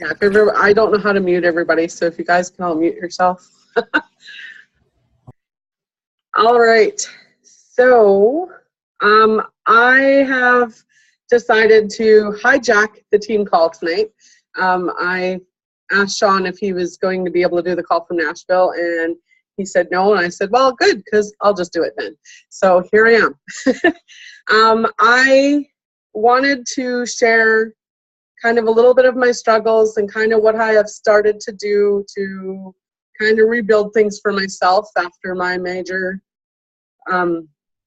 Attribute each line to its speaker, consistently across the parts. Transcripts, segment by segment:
Speaker 1: Yeah, I don't know how to mute everybody, so if you guys can all mute yourself. All right. So I have decided to hijack the team call tonight. I asked Sean if he was going to be able to do the call from Nashville, and he said no, and I said, well, good, because I'll just do it then. So here I am. I wanted to share kind of a little bit of my struggles and kind of what I have started to do to kind of rebuild things for myself after my major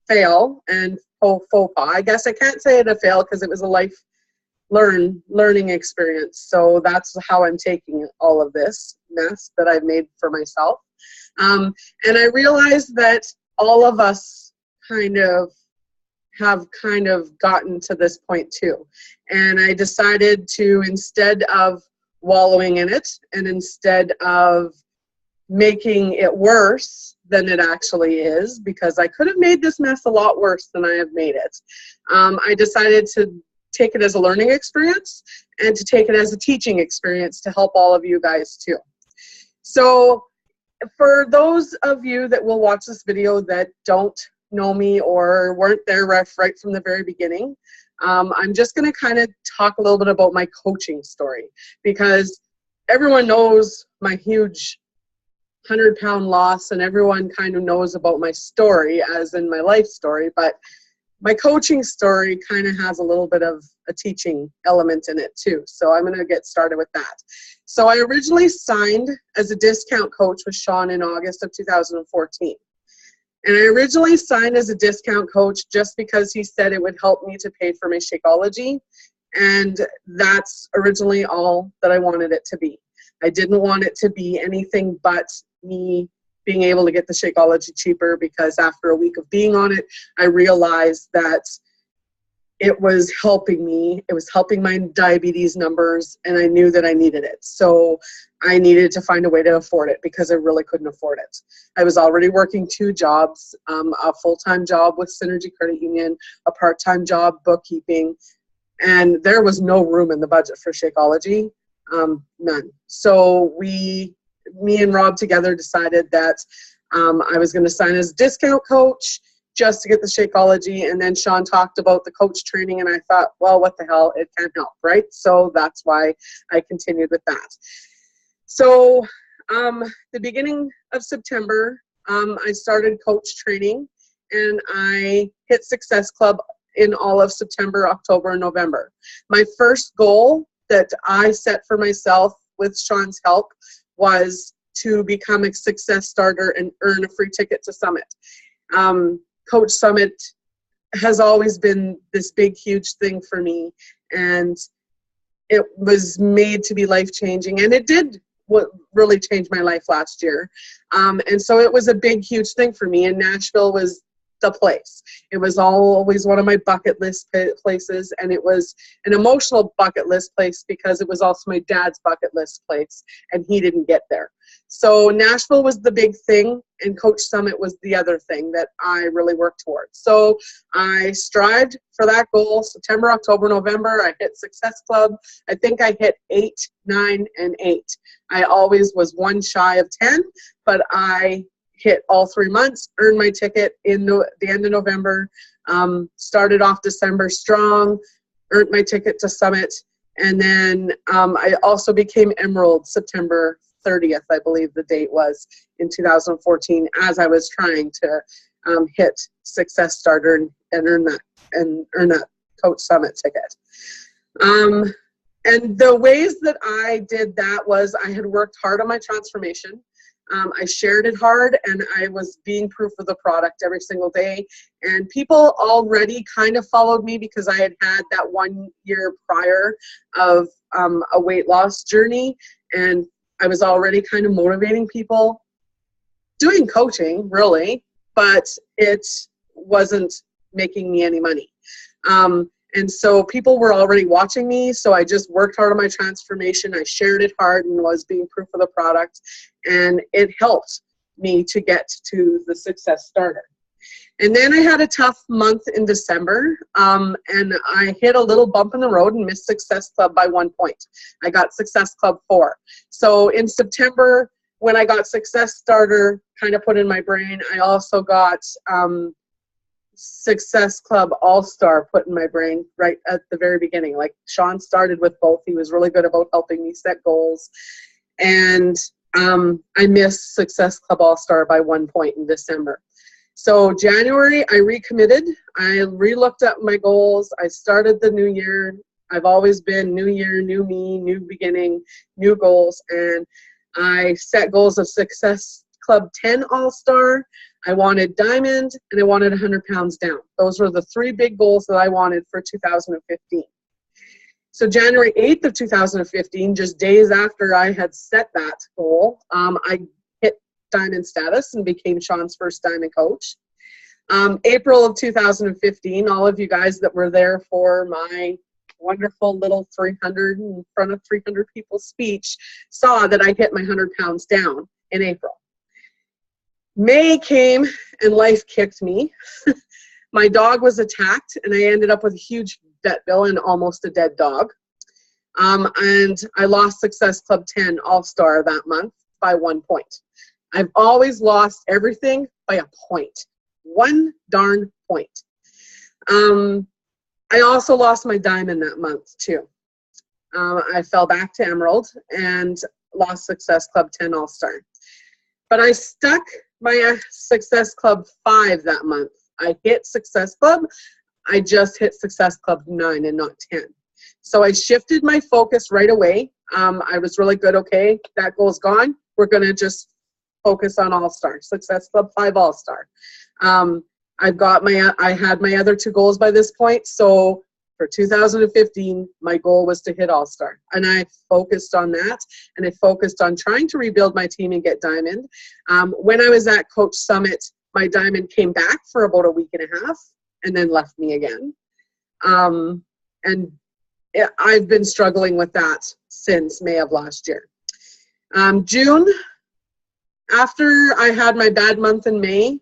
Speaker 1: fail and faux pas. I guess I can't say it a fail because it was a learning experience. So that's how I'm taking all of this mess that I've made for myself. And I realized that all of us have gotten to this point too. And I decided to, instead of wallowing in it and instead of making it worse than it actually is, because I could have made this mess a lot worse than I have made it, I decided to take it as a learning experience and to take it as a teaching experience to help all of you guys too. So for those of you that will watch this video that don't know me or weren't there right from the very beginning, I'm just going to kind of talk a little bit about my coaching story, because everyone knows my huge 100-pound loss and everyone kind of knows about my story as in my life story, but my coaching story kind of has a little bit of a teaching element in it too. So I'm going to get started with that. So I originally signed as a discount coach with Sean in August of 2014. And I originally signed as a discount coach just because he said it would help me to pay for my Shakeology. And that's originally all that I wanted it to be. I didn't want it to be anything but me being able to get the Shakeology cheaper, because after a week of being on it, I realized that it was helping me. It was helping my diabetes numbers, and I knew that I needed it. So I needed to find a way to afford it because I really couldn't afford it. I was already working 2 jobs, a full-time job with Synergy Credit Union, a part-time job bookkeeping, and there was no room in the budget for Shakeology, none. So me and Rob together decided that I was going to sign as a discount coach just to get the Shakeology, and then Sean talked about the coach training, and I thought, well, what the hell, it can't help, right? So that's why I continued with that. So the beginning of September, I started coach training, and I hit Success Club in all of September, October, and November. My first goal that I set for myself with Sean's help was to become a Success Starter and earn a free ticket to Summit. Coach Summit has always been this big, huge thing for me, and it was made to be life-changing, and it did what really changed my life last year. And so it was a big, huge thing for me, and Nashville was the place. It was always one of my bucket list places, and it was an emotional bucket list place because it was also my dad's bucket list place, and he didn't get there. So Nashville was the big thing, and Coach Summit was the other thing that I really worked towards. So I strived for that goal. September, October, November, I hit Success Club. I think I hit 8, 9, and 8. I always was 1 shy of 10, but I hit all 3 months, earned my ticket in the end of November, started off December strong, earned my ticket to Summit, and then I also became Emerald September 30th, I believe the date was, in 2014, as I was trying to hit Success Starter and earn that Coach Summit ticket. And the ways that I did that was I had worked hard on my transformation. I shared it hard, and I was being proof of the product every single day. And people already kind of followed me because I had had that 1 year prior of a weight loss journey, and I was already kind of motivating people doing coaching, really, but it wasn't making me any money. And so people were already watching me, so I just worked hard on my transformation. I shared it hard and was being proof of the product, and it helped me to get to the Success Starter. And then I had a tough month in December, and I hit a little bump in the road and missed Success Club by 1 point. I got Success Club 4. So in September, when I got Success Starter kind of put in my brain, I also got Success Club All-Star put in my brain right at the very beginning. Like, Sean started with both. He was really good about helping me set goals. And I missed Success Club All-Star by 1 point in December. So January, I recommitted. I re-looked at my goals. I started the new year. I've always been new year, new me, new beginning, new goals. And I set goals of Success Club 10 All-Star. I wanted Diamond, and I wanted 100 pounds down. Those were the 3 big goals that I wanted for 2015. So January 8th of 2015, just days after I had set that goal, I hit Diamond status and became Sean's first Diamond coach. April of 2015, all of you guys that were there for my wonderful little 300 in front of 300 people speech saw that I hit my 100 pounds down in April. May came and life kicked me. My dog was attacked and I ended up with a huge vet bill and almost a dead dog. And I lost Success Club 10 All-Star that month by 1 point. I've always lost everything by a point. 1 darn point. I also lost my Diamond that month too. I fell back to Emerald and lost Success Club 10 All-Star. But I stuck my Success Club 5 that month. I hit Success Club. I just hit Success Club 9 and not 10. So I shifted my focus right away. I was really good. Okay, that goal's gone. We're going to just focus on All-Star, Success Club 5 All-Star. I had my other 2 goals by this point. So for 2015, my goal was to hit All-Star. And I focused on that. And I focused on trying to rebuild my team and get Diamond. When I was at Coach Summit, my Diamond came back for about a week and a half and then left me again. And I've been struggling with that since May of last year. June, after I had my bad month in May,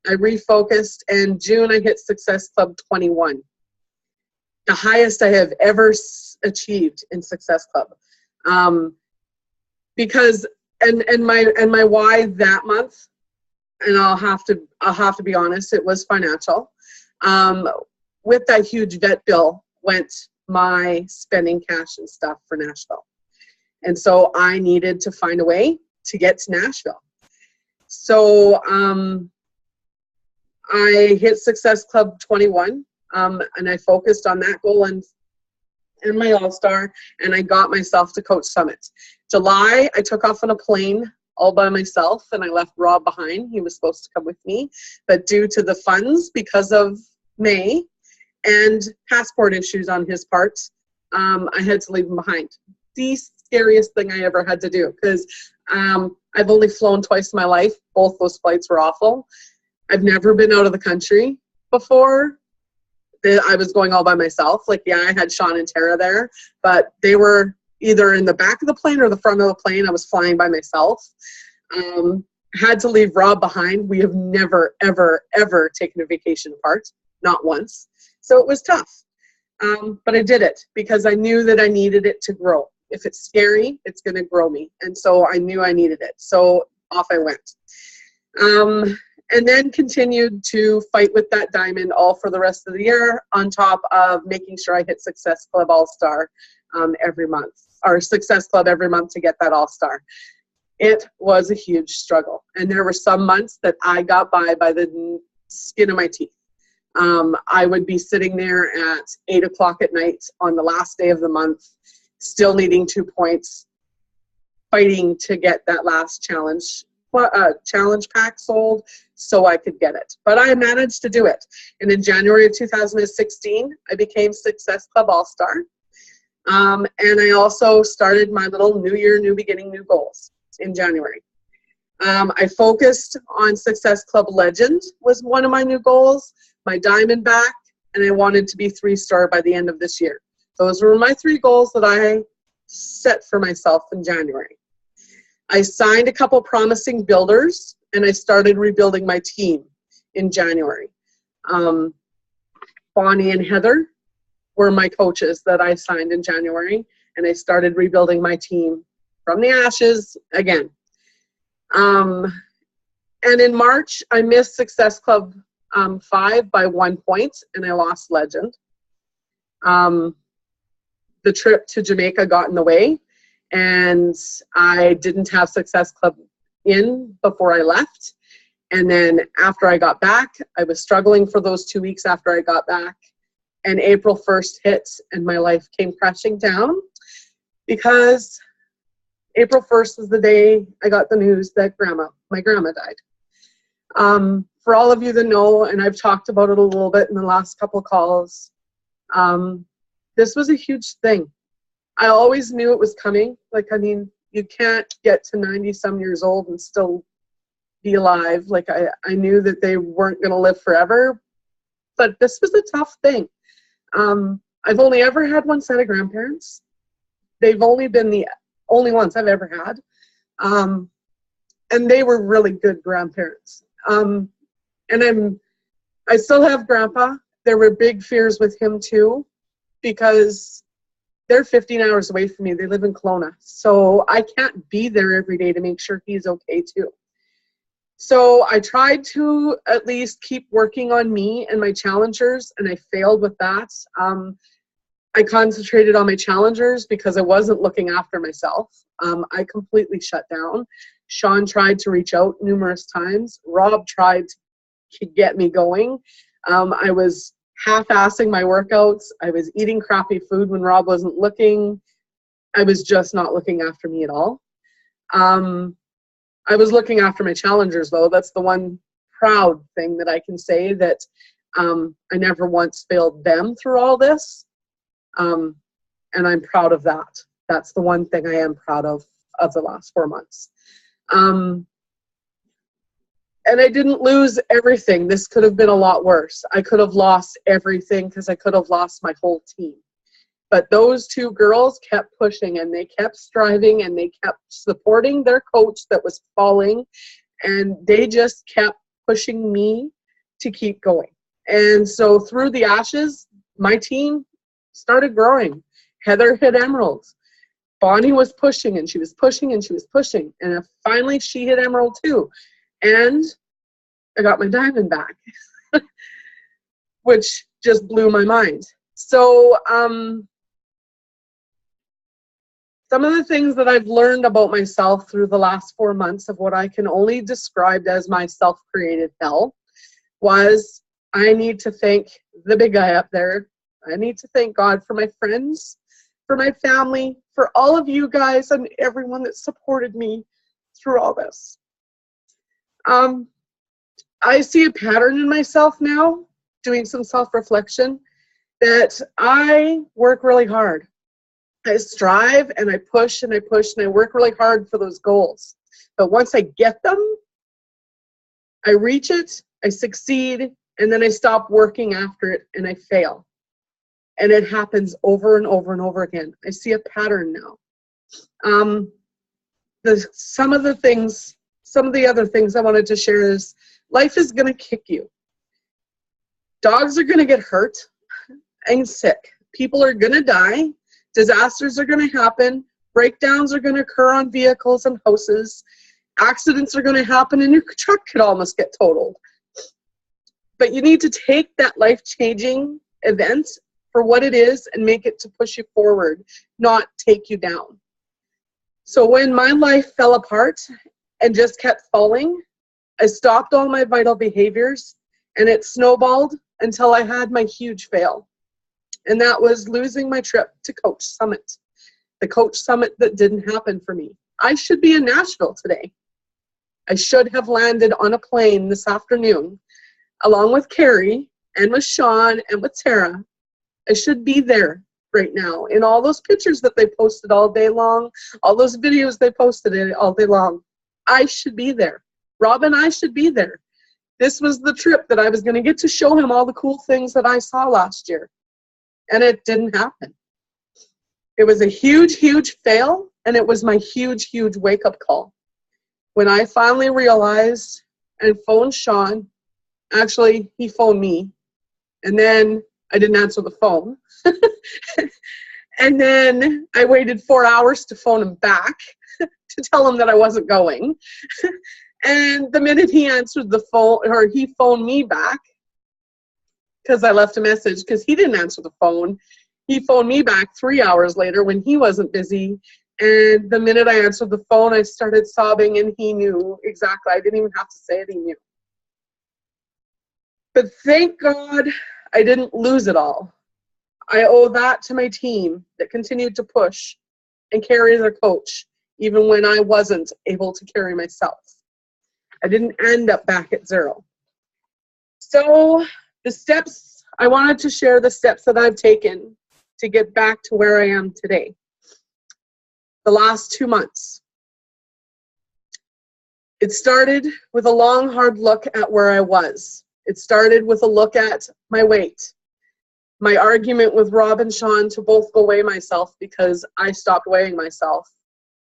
Speaker 1: I refocused, and June I hit Success Club 21. The highest I have ever achieved in Success Club. Because my why that month, and I'll have to be honest, it was financial. With that huge vet bill went my spending cash and stuff for Nashville. And so I needed to find a way to get to Nashville. So I hit Success Club 21, and I focused on that goal and my All-Star, and I got myself to Coach Summit. July, I took off on a plane all by myself, and I left Rob behind. He was supposed to come with me, but due to the funds, because of May and passport issues on his part, I had to leave him behind. The scariest thing I ever had to do, because I've only flown twice in my life. Both those flights were awful. I've never been out of the country before. I was going all by myself. Like, yeah, I had Sean and Tara there, but they were either in the back of the plane or the front of the plane. I was flying by myself. Had to leave Rob behind. We have never, ever, ever taken a vacation apart. Not once. So it was tough. But I did it because I knew that I needed it to grow. If it's scary, it's going to grow me. And so I knew I needed it. So off I went. And then continued to fight with that Diamond all for the rest of the year, on top of making sure I hit Success Club All-Star every month, or Success Club every month to get that All-Star. It was a huge struggle. And there were some months that I got by the skin of my teeth. I would be sitting there at 8 o'clock at night on the last day of the month, still needing 2 points, fighting to get that last challenge pack sold so I could get it. But I managed to do it. And in January of 2016, I became Success Club All-Star. And I also started my little New Year, New Beginning, New Goals in January. I focused on Success Club Legend was one of my new goals, my Diamond back, and I wanted to be 3-star by the end of this year. Those were my 3 goals that I set for myself in January. I signed a couple promising builders, and I started rebuilding my team in January. Bonnie and Heather were my coaches that I signed in January, and I started rebuilding my team from the ashes again. And in March, I missed Success Club 5 by 1 point, and I lost Legend. The trip to Jamaica got in the way, and I didn't have Success Club in before I left. And then after I got back, I was struggling for those 2 weeks after I got back. And April 1st hit, and my life came crashing down, because April 1st was the day I got the news that my grandma died. For all of you that know, and I've talked about it a little bit in the last couple calls, this was a huge thing. I always knew it was coming. Like, I mean, you can't get to 90-some years old and still be alive. Like, I knew that they weren't going to live forever, but this was a tough thing. I've only ever had one set of grandparents. They've only been the only ones I've ever had. And they were really good grandparents. And I still have Grandpa. There were big fears with him too, because they're 15 hours away from me. They live in Kelowna. So I can't be there every day to make sure he's okay too. So I tried to at least keep working on me and my challengers, and I failed with that. I concentrated on my challengers because I wasn't looking after myself. I completely shut down. Sean tried to reach out numerous times. Rob tried to get me going. I was half-assing my workouts. I was eating crappy food when Rob wasn't looking. I was just not looking after me at all. I was looking after my challengers, though. That's the one proud thing that I can say, that I never once failed them through all this. And I'm proud of that. That's the one thing I am proud of the last 4 months. And I didn't lose everything. This could have been a lot worse. I could have lost everything, because I could have lost my whole team. But those two girls kept pushing, and they kept striving, and they kept supporting their coach that was falling, and they just kept pushing me to keep going. And so through the ashes, my team started growing. Heather hit emeralds. Bonnie was pushing, and she was pushing, and she was pushing. And finally she hit emerald too. And I got my diamond back, which just blew my mind. So some of the things that I've learned about myself through the last 4 months of what I can only describe as my self-created hell was, I need to thank the big guy up there. I need to thank God for my friends, for my family, for all of you guys and everyone that supported me through all this. I see a pattern in myself now, doing some self-reflection, that I work really hard. I strive and I push and I push and I work really hard for those goals. But once I get them, I reach it, I succeed, and then I stop working after it and I fail. And it happens over and over and over again. I see a pattern now. Some of the other things I wanted to share is, life is going to kick you. Dogs are going to get hurt and sick. People are going to die. Disasters are going to happen. Breakdowns are going to occur on vehicles and houses. Accidents are going to happen, and your truck could almost get totaled. But you need to take that life-changing event for what it is and make it to push you forward, not take you down. So when my life fell apart and just kept falling, I stopped all my vital behaviors, and it snowballed until I had my huge fail. And that was losing my trip to Coach Summit, the Coach Summit that didn't happen for me. I should be in Nashville today. I should have landed on a plane this afternoon, along with Carrie and with Sean and with Tara. I should be there right now in all those pictures that they posted all day long, all those videos they posted all day long. I should be there. Rob and I should be there. This was the trip that I was going to get to show him all the cool things that I saw last year. And it didn't happen. It was a huge, huge fail, and it was my huge, huge wake-up call. When I finally realized and phoned Sean Actually, he phoned me, and then I didn't answer the phone. And then I waited 4 hours to phone him back to tell him that I wasn't going. And the minute he answered the phone, or he phoned me back, because I left a message, because he didn't answer the phone, he phoned me back 3 hours later when he wasn't busy. And the minute I answered the phone, I started sobbing, and he knew exactly. I didn't even have to say it, he knew. But thank God I didn't lose it all. I owe that to my team that continued to push and carry their coach, even when I wasn't able to carry myself. I didn't end up back at zero. So the steps, I wanted to share the steps that I've taken to get back to where I am today. The last 2 months. It started with a long, hard look at where I was. It started with a look at my weight. My argument with Rob and Sean to both go weigh myself, because I stopped weighing myself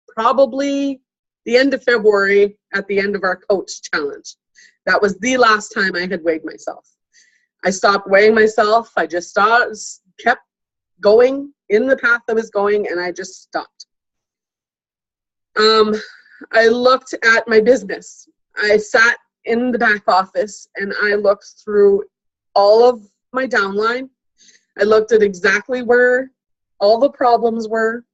Speaker 1: probably the end of February at the end of our coach challenge. That was the last time I had weighed myself. I stopped weighing myself. I just kept going in the path I was going, and I just stopped. I looked at my business. I sat in the back office and I looked through all of my downline. I looked at exactly where all the problems were.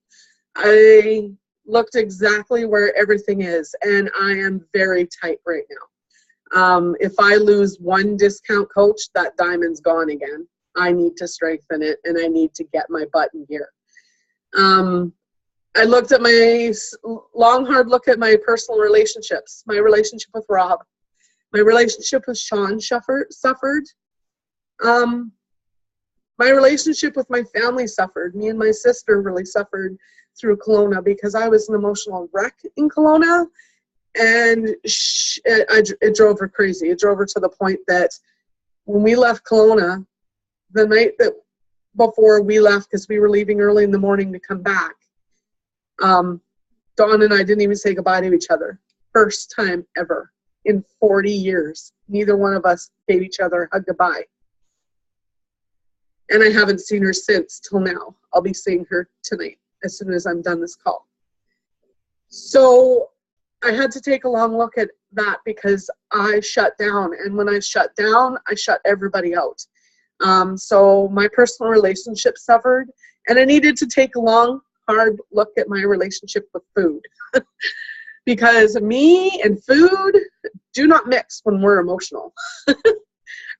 Speaker 1: I looked exactly where everything is, and I am very tight right now. If I lose one discount coach, that diamond's gone again. I need to strengthen it, and I need to get my butt in gear. I looked at my long, hard look at my personal relationships, my relationship with Rob, my relationship with Sean suffered. My relationship with my family suffered. Me and my sister really suffered through Kelowna, because I was an emotional wreck in Kelowna, and it drove her crazy. It drove her to the point that when we left Kelowna, the night that before we left, because we were leaving early in the morning to come back, Dawn and I didn't even say goodbye to each other. First time ever in 40 years. Neither one of us gave each other a hug goodbye. And I haven't seen her since till now. I'll be seeing her tonight as soon as I'm done this call. So I had to take a long look at that, because I shut down. And when I shut down, I shut everybody out. So my personal relationship suffered, and I needed to take a long, hard look at my relationship with food. Because me and food do not mix when we're emotional.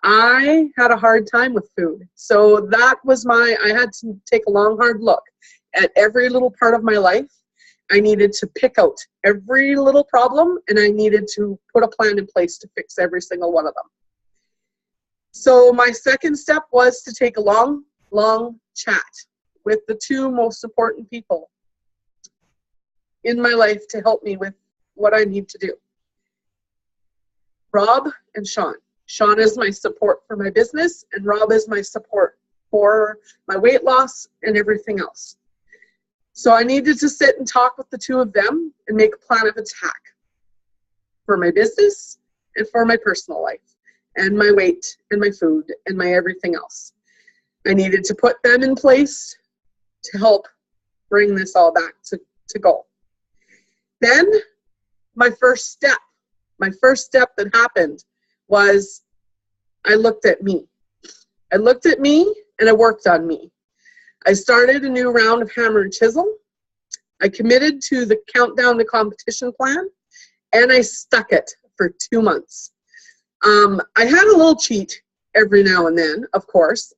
Speaker 1: I had a hard time with food. So that was I had to take a long, hard look at every little part of my life. I needed to pick out every little problem, and I needed to put a plan in place to fix every single one of them. So my second step was to take a long, long chat with the two most important people in my life to help me with what I need to do. Rob and Sean. Sean is my support for my business, and Rob is my support for my weight loss and everything else. So I needed to sit and talk with the two of them and make a plan of attack for my business and for my personal life and my weight and my food and my everything else. I needed to put them in place to help bring this all back to goal. Then my first step that happened was I looked at me. I looked at me and I worked on me. I started a new round of hammer and chisel. I committed to the countdown to competition plan, and I stuck it for 2 months. I had a little cheat every now and then, of course,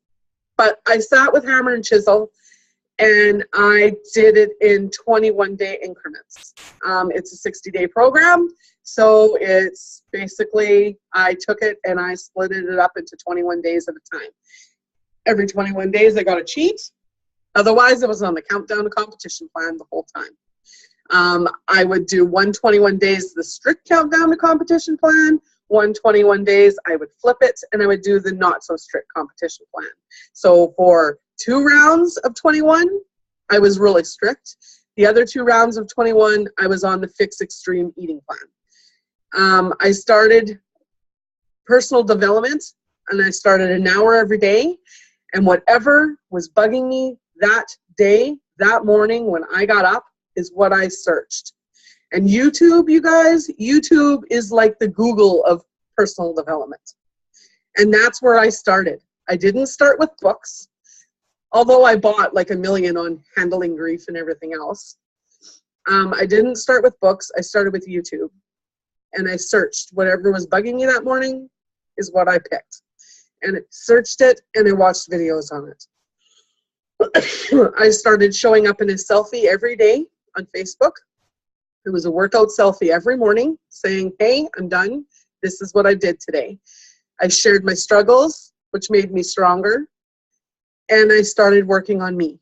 Speaker 1: but I sat with hammer and chisel, and I did it in 21-day increments. It's a 60-day program. So it's basically, I took it and I split it up into 21 days at a time. Every 21 days I got a cheat. Otherwise, it was on the countdown to competition plan the whole time. I would do 121 days, the strict countdown to competition plan. 121 days, I would flip it, and I would do the not so strict competition plan. So for 2 rounds of 21, I was really strict. The other 2 rounds of 21, I was on the fixed extreme eating plan. I started personal development, and I started an hour every day. And whatever was bugging me that day, that morning when I got up, is what I searched. And YouTube, you guys, YouTube is like the Google of personal development. And that's where I started. I didn't start with books, although I bought like 1 million on handling grief and everything else. I didn't start with books. I started with YouTube. And I searched whatever was bugging me that morning is what I picked. And I searched it and I watched videos on it. I started showing up in a selfie every day on Facebook. It was a workout selfie every morning saying, hey, I'm done. This is what I did today. I shared my struggles, which made me stronger. And I started working on me.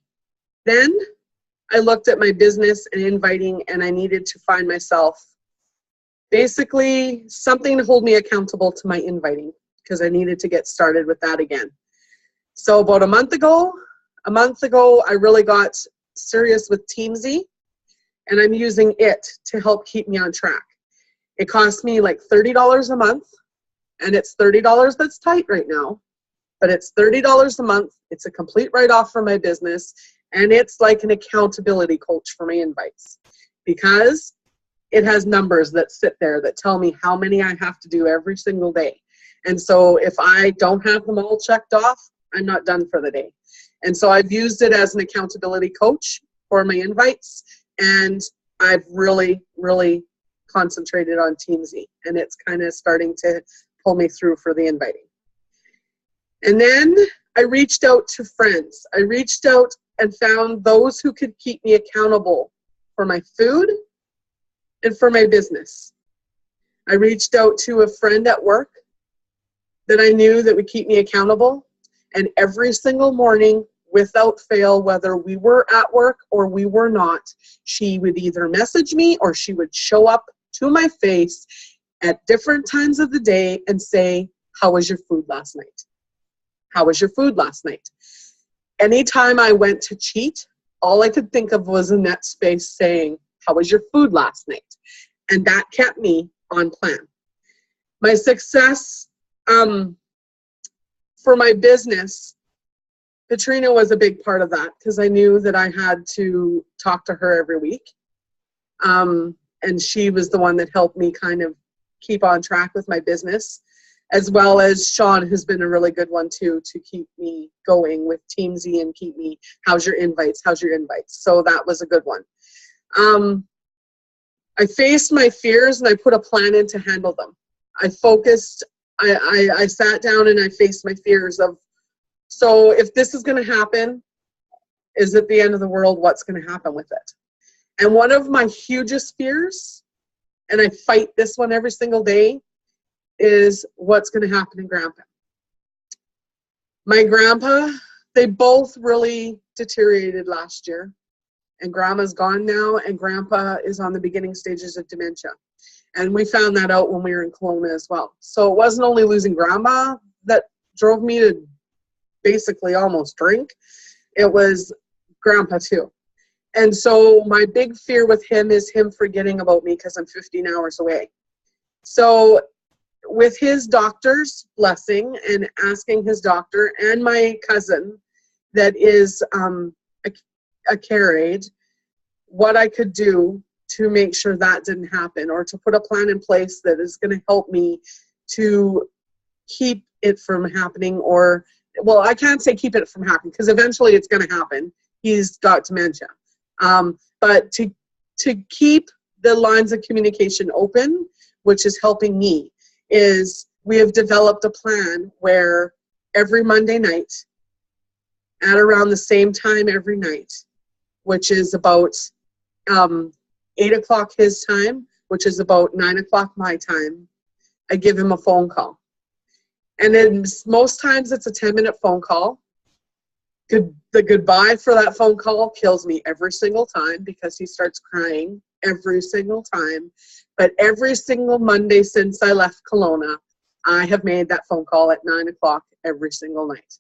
Speaker 1: Then I looked at my business and inviting, and I needed to find myself basically something to hold me accountable to my inviting, because I needed to get started with that again. So about a month ago, I really got serious with Teamzy, and I'm using it to help keep me on track. It costs me like $30 a month, and it's $30 that's tight right now, but it's $30 a month. It's a complete write-off for my business, and it's like an accountability coach for my invites, because it has numbers that sit there that tell me how many I have to do every single day. And so if I don't have them all checked off, I'm not done for the day. And so I've used it as an accountability coach for my invites, and I've really, really concentrated on Teamzy, and it's kind of starting to pull me through for the inviting. And then I reached out to friends. I reached out and found those who could keep me accountable for my food and for my business. I reached out to a friend at work that I knew that would keep me accountable, and every single morning, without fail, whether we were at work or we were not, she would either message me or she would show up to my face at different times of the day and say, how was your food last night? How was your food last night? Anytime I went to cheat, all I could think of was in that space saying, how was your food last night? And that kept me on plan. My success for my business, Katrina was a big part of that, because I knew that I had to talk to her every week. And she was the one that helped me kind of keep on track with my business, as well as Sean, who's been a really good one too, to keep me going with Teamzy and keep me, how's your invites? How's your invites? So that was a good one. I faced my fears and I put a plan in to handle them. I focused, I sat down and I faced my fears of, so if this is going to happen, is it the end of the world? What's going to happen with it? And one of my hugest fears, and I fight this one every single day, is what's going to happen to Grandpa. My grandpa, they both really deteriorated last year. And Grandma's gone now, and Grandpa is on the beginning stages of dementia. And we found that out when we were in Kelowna as well. So it wasn't only losing Grandma that drove me to basically almost drink. It was Grandpa too. And so my big fear with him is him forgetting about me, because I'm 15 hours away. So with his doctor's blessing and asking his doctor and my cousin that is a care aide, what I could do to make sure that didn't happen, or to put a plan in place that is going to help me to keep it from happening. Or, well, I can't say keep it from happening, because eventually it's going to happen. He's got dementia. But to keep the lines of communication open, which is helping me, is we have developed a plan where every Monday night at around the same time every night, which is about 8 o'clock his time, which is about 9 o'clock my time, I give him a phone call. And then most times it's a 10-minute phone call. The goodbye for that phone call kills me every single time, because he starts crying every single time. But every single Monday since I left Kelowna, I have made that phone call at 9 o'clock every single night,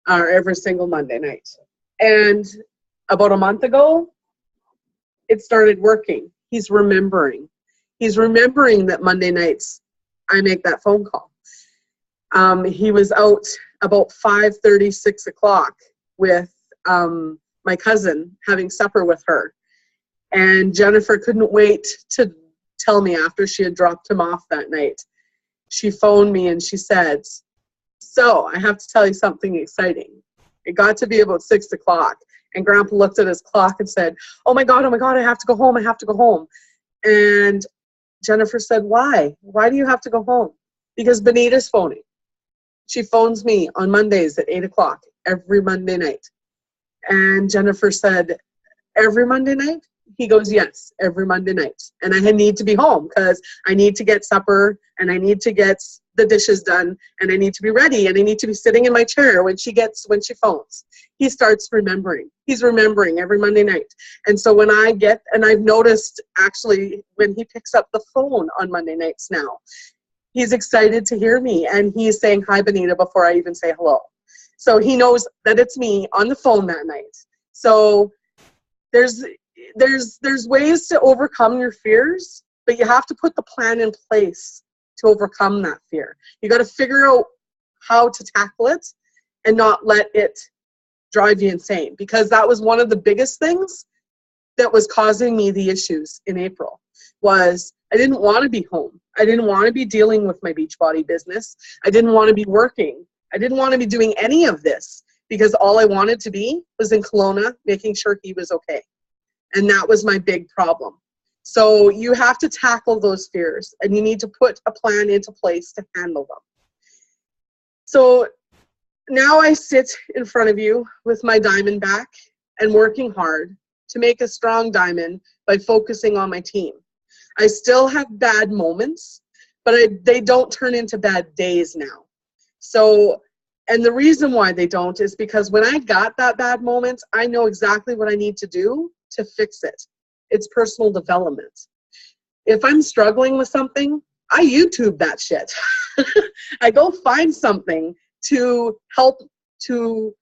Speaker 1: or every single Monday night. And about a month ago, it started working. He's remembering. He's remembering that Monday nights I make that phone call. He was out about 5:30, 6 o'clock with my cousin having supper with her. And Jennifer couldn't wait to tell me after she had dropped him off that night. She phoned me and she said, so I have to tell you something exciting. It got to be about 6 o'clock. And Grandpa looked at his clock and said, oh my God, I have to go home. I have to go home. And Jennifer said, why? Why do you have to go home? Because Benita's phoning. She phones me on Mondays at 8 o'clock every Monday night. And Jennifer said, every Monday night? He goes, yes, every Monday night. And I need to be home because I need to get supper and I need to get the dishes done and I need to be ready and I need to be sitting in my chair when she phones. He starts remembering. He's remembering every Monday night. And so when I've noticed actually when he picks up the phone on Monday nights now, he's excited to hear me and he's saying hi, Benita, before I even say hello. So he knows that it's me on the phone that night. So there's ways to overcome your fears, but you have to put the plan in place to overcome that fear. You got to figure out how to tackle it and not let it drive you insane, because that was one of the biggest things that was causing me the issues in April. Was I didn't want to be home. I didn't want to be dealing with my Beachbody business. I didn't want to be working. I didn't want to be doing any of this because all I wanted to be was in Kelowna making sure he was okay. And that was my big problem. So you have to tackle those fears and you need to put a plan into place to handle them. So now I sit in front of you with my diamond back and working hard to make a strong diamond by focusing on my team. I still have bad moments, but they don't turn into bad days now. So, and the reason why they don't is because when I got that bad moment, I know exactly what I need to do to fix it. It's personal development. If I'm struggling with something, I YouTube that shit. I go find something to help to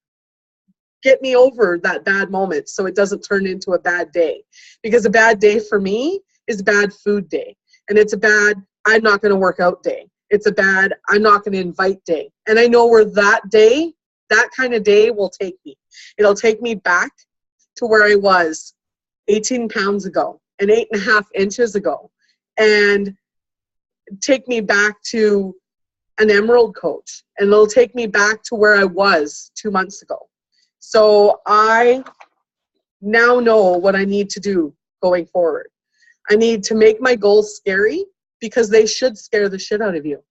Speaker 1: get me over that bad moment so it doesn't turn into a bad day. Because a bad day for me is a bad food day. And it's a bad, I'm not going to work out day. It's a bad, I'm not going to invite day. And I know where that day, that kind of day will take me. It'll take me back to where I was 18 pounds ago and 8.5 inches ago, and take me back to an Emerald coach, and it'll take me back to where I was 2 months ago. So I now know what I need to do going forward. I need to make my goals scary because they should scare the shit out of you.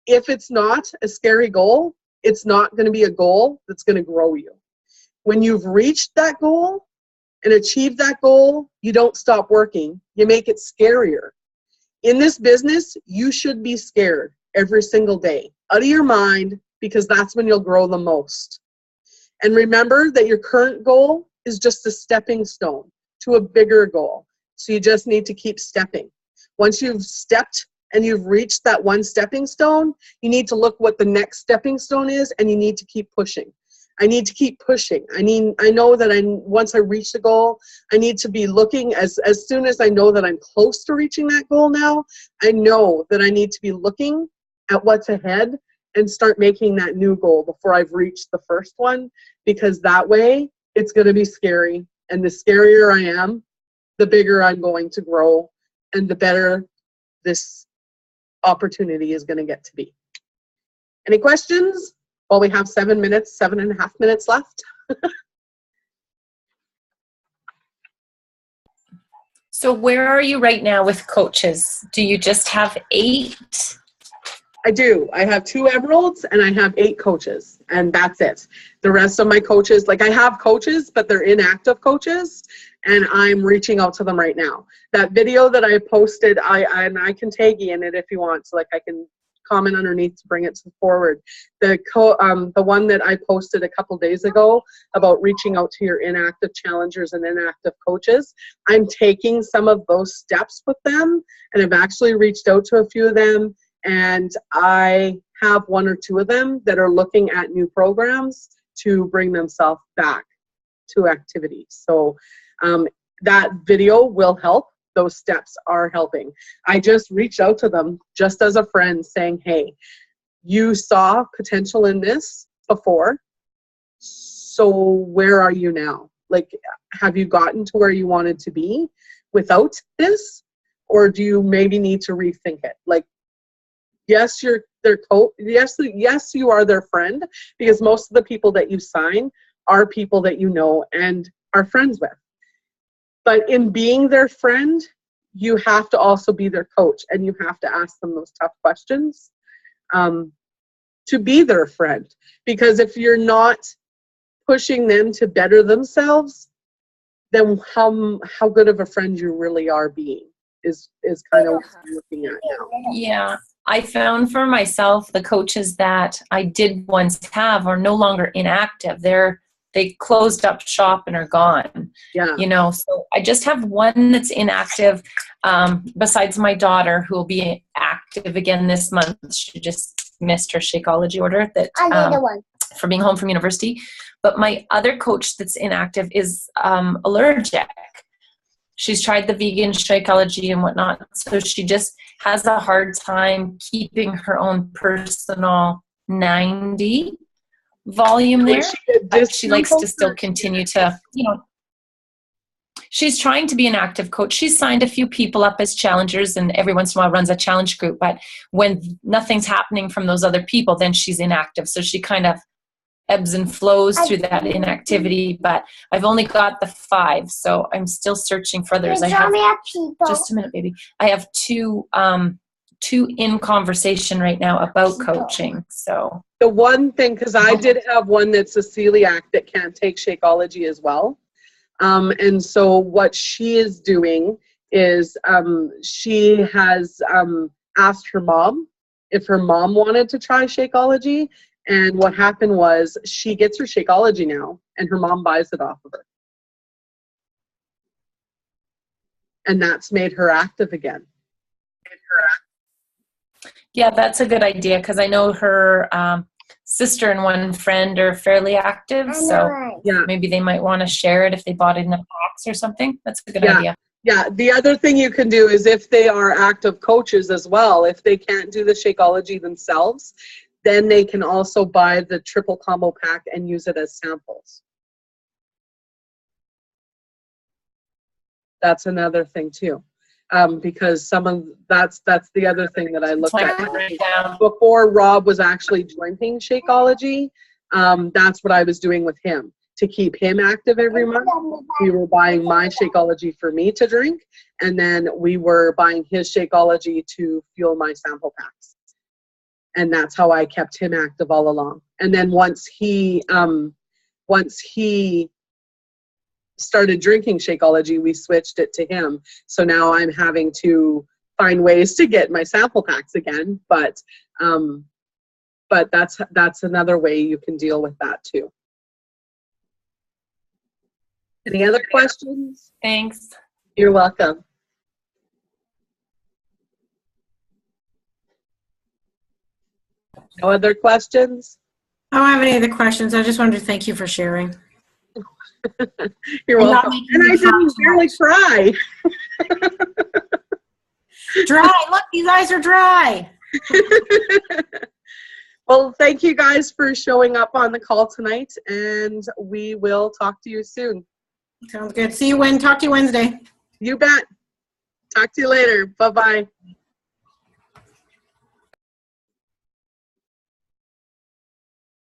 Speaker 1: If it's not a scary goal, it's not going to be a goal that's going to grow you. When you've reached that goal and achieved that goal, you don't stop working. You make it scarier. In this business, you should be scared every single day, out of your mind, because that's when you'll grow the most. And remember that your current goal is just a stepping stone to a bigger goal. So you just need to keep stepping. Once you've stepped and you've reached that one stepping stone, you need to look what the next stepping stone is, and you need to keep pushing. I need to keep pushing. I know that once I reach the goal, I need to be looking as soon as I know that I'm close to reaching that goal now, I know that I need to be looking at what's ahead and start making that new goal before I've reached the first one, because that way it's going to be scary. And the scarier I am, the bigger I'm going to grow and the better this opportunity is going to get to be. Any questions? Well, we have 7.5 minutes left.
Speaker 2: So where are you right now with coaches? Do you just have 8?
Speaker 1: I do. I have 2 Emeralds and I have 8 coaches, and that's it. The rest of my coaches, like I have coaches, but they're inactive coaches, and I'm reaching out to them right now. That video that I posted, I can tag you in it if you want, so like I can comment underneath to bring it forward. The one that I posted a couple days ago about reaching out to your inactive challengers and inactive coaches, I'm taking some of those steps with them, and I've actually reached out to a few of them, and I have 1 or 2 of them that are looking at new programs to bring themselves back to activity. So that video will help. Those steps are helping. I just reached out to them just as a friend saying, hey, you saw potential in this before. So where are you now? Like, have you gotten to where you wanted to be without this? Or do you maybe need to rethink it? Like, yes, you're their coach. Yes, you are their friend, because most of the people that you sign are people that you know and are friends with. But in being their friend, you have to also be their coach, and you have to ask them those tough questions to be their friend. Because if you're not pushing them to better themselves, then how good of a friend you really are being is kind of what I'm looking at now.
Speaker 2: Yeah. I found for myself, the coaches that I did once have are no longer inactive. They closed up shop and are gone.
Speaker 1: Yeah.
Speaker 2: You know, so I just have one that's inactive, besides my daughter, who will be active again this month. She just missed her Shakeology order for being home from university. But my other coach that's inactive is allergic. She's tried the vegan Shakeology and whatnot, so she just has a hard time keeping her own personal 90 volume there. But she likes to still continue to, you know, she's trying to be an active coach. She's signed a few people up as challengers and every once in a while runs a challenge group. But when nothing's happening from those other people, then she's inactive. So she kind of ebbs and flows through that inactivity. But I've only got the 5, so I'm still searching for others. I have, just a minute, baby. I have two in conversation right now about coaching. So
Speaker 1: the one thing, because I did have one that's a celiac that can't take Shakeology as well. And so what she is doing is she has asked her mom if her mom wanted to try Shakeology. And what happened was she gets her Shakeology now, and her mom buys it off of her. And that's made her active again.
Speaker 2: Yeah, that's a good idea, because I know her sister and one friend are fairly active. So
Speaker 1: yeah,
Speaker 2: maybe they might want to share it if they bought it in the box or something. That's a good idea.
Speaker 1: Yeah, the other thing you can do is if they are active coaches as well, if they can't do the Shakeology themselves, then they can also buy the triple combo pack and use it as samples. That's another thing too, because that's the other thing that I looked at. Before Rob was actually drinking Shakeology, that's what I was doing with him. To keep him active every month, we were buying my Shakeology for me to drink, and then we were buying his Shakeology to fuel my sample packs. And that's how I kept him active all along. And then once he started drinking Shakeology, we switched it to him. So now I'm having to find ways to get my sample packs again. But that's another way you can deal with that too. Any other questions?
Speaker 2: Thanks.
Speaker 1: You're welcome. No other questions?
Speaker 3: I don't have any other questions. I just wanted to thank you for sharing.
Speaker 1: You're welcome. And I didn't barely cry.
Speaker 3: Dry. Look, these eyes are dry.
Speaker 1: Well, thank you guys for showing up on the call tonight, and we will talk to you soon.
Speaker 3: Sounds good. Talk to you Wednesday.
Speaker 1: You bet. Talk to you later. Bye-bye.